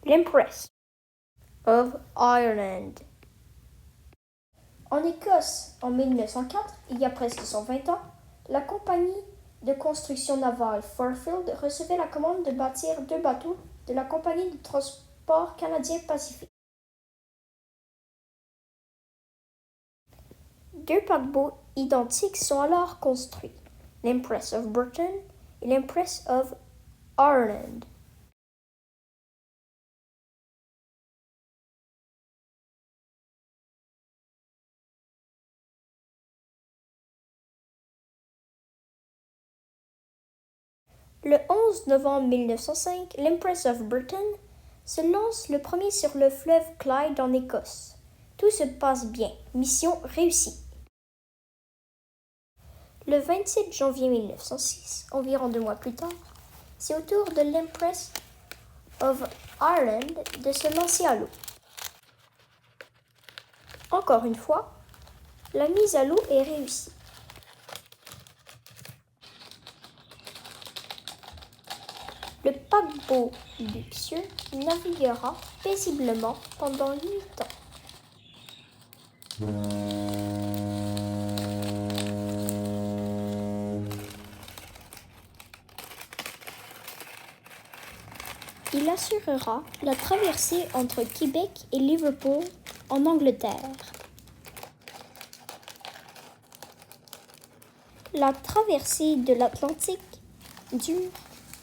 L'Empress of Ireland. En Écosse, en 1904, il y a presque 120 ans, la compagnie de construction navale Fairfield recevait la commande de bâtir 2 bateaux de la compagnie de transport canadien Pacific. 2 paquebots identiques sont alors construits, l'Empress of Britain et l'Empress of Ireland. Le 11 novembre 1905, l'Empress of Britain se lance le premier sur le fleuve Clyde en Écosse. Tout se passe bien, mission réussie. Le 27 janvier 1906, environ 2 mois plus tard, c'est au tour de l'Empress of Ireland de se lancer à l'eau. Encore une fois, la mise à l'eau est réussie. Le paquebot luxueux naviguera paisiblement pendant 8 ans. Il assurera la traversée entre Québec et Liverpool en Angleterre. La traversée de l'Atlantique dure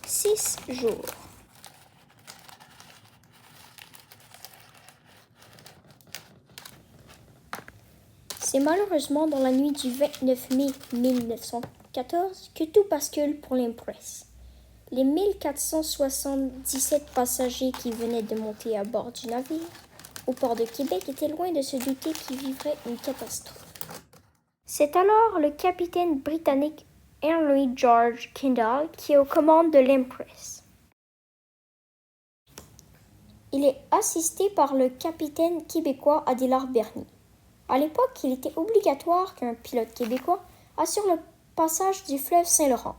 6 jours. C'est malheureusement dans la nuit du 29 mai 1914 que tout bascule pour l'Empress. Les 1477 passagers qui venaient de monter à bord du navire au port de Québec étaient loin de se douter qu'ils vivraient une catastrophe. C'est alors le capitaine britannique Henry George Kendall qui est aux commandes de l'Empress. Il est assisté par le capitaine québécois Adélard Bernier. À l'époque, il était obligatoire qu'un pilote québécois assure le passage du fleuve Saint-Laurent.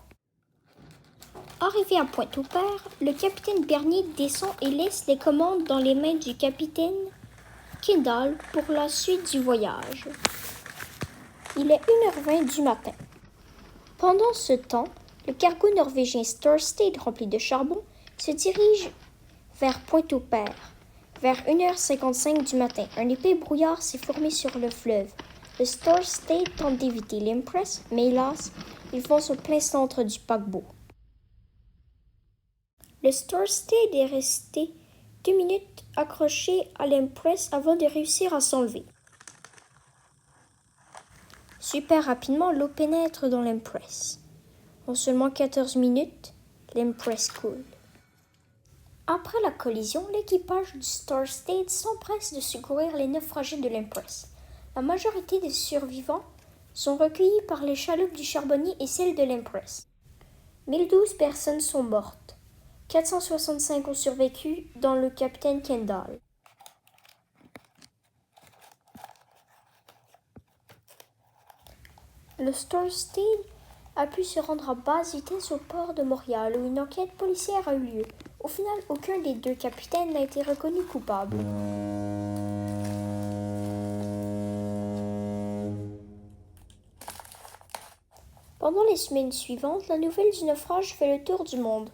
Arrivé à Pointe-au-Père, le capitaine Bernier descend et laisse les commandes dans les mains du capitaine Kendall pour la suite du voyage. Il est 1h20 du matin. Pendant ce temps, le cargo norvégien Storstad rempli de charbon se dirige vers Pointe-au-Père. Vers 1h55 du matin, un épais brouillard s'est formé sur le fleuve. Le Storstad tente d'éviter l'Empress, mais hélas, il fonce au plein centre du paquebot. Le Storstad est resté 2 minutes accroché à l'Empress avant de réussir à s'enlever. Super rapidement, l'eau pénètre dans l'Empress. En seulement 14 minutes, l'Empress coule. Après la collision, l'équipage du Storstad s'empresse de secourir les naufragés de l'Empress. La majorité des survivants sont recueillis par les chaloupes du Charbonnier et celles de l'Empress. 1012 personnes sont mortes. 465 ont survécu, dont le capitaine Kendall. Le Storstad a pu se rendre à basse vitesse au port de Montréal où une enquête policière a eu lieu. Au final, aucun des 2 capitaines n'a été reconnu coupable. Pendant les semaines suivantes, la nouvelle du naufrage fait le tour du monde,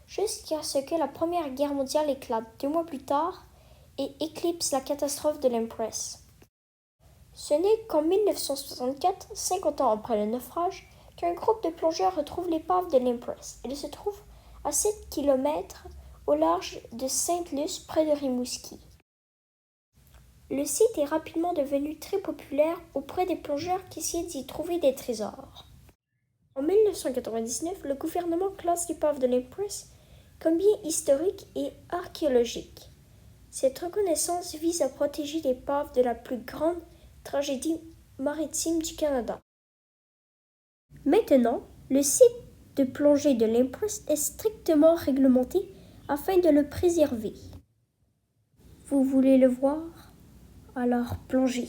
jusqu'à ce que la Première Guerre mondiale éclate 2 mois plus tard et éclipse la catastrophe de l'Empress. Ce n'est qu'en 1964, 50 ans après le naufrage, qu'un groupe de plongeurs retrouve l'épave de l'Empress. Elle se trouve à 7 km au large de Sainte-Luce, près de Rimouski. Le site est rapidement devenu très populaire auprès des plongeurs qui essayaient d'y trouver des trésors. En 1999, le gouvernement classe l'épave de l'Empress comme bien historique et archéologique. Cette reconnaissance vise à protéger l'épave de la plus grande tragédie maritime du Canada. Maintenant, le site de plongée de l'Empress est strictement réglementé afin de le préserver. Vous voulez le voir? Alors plongez.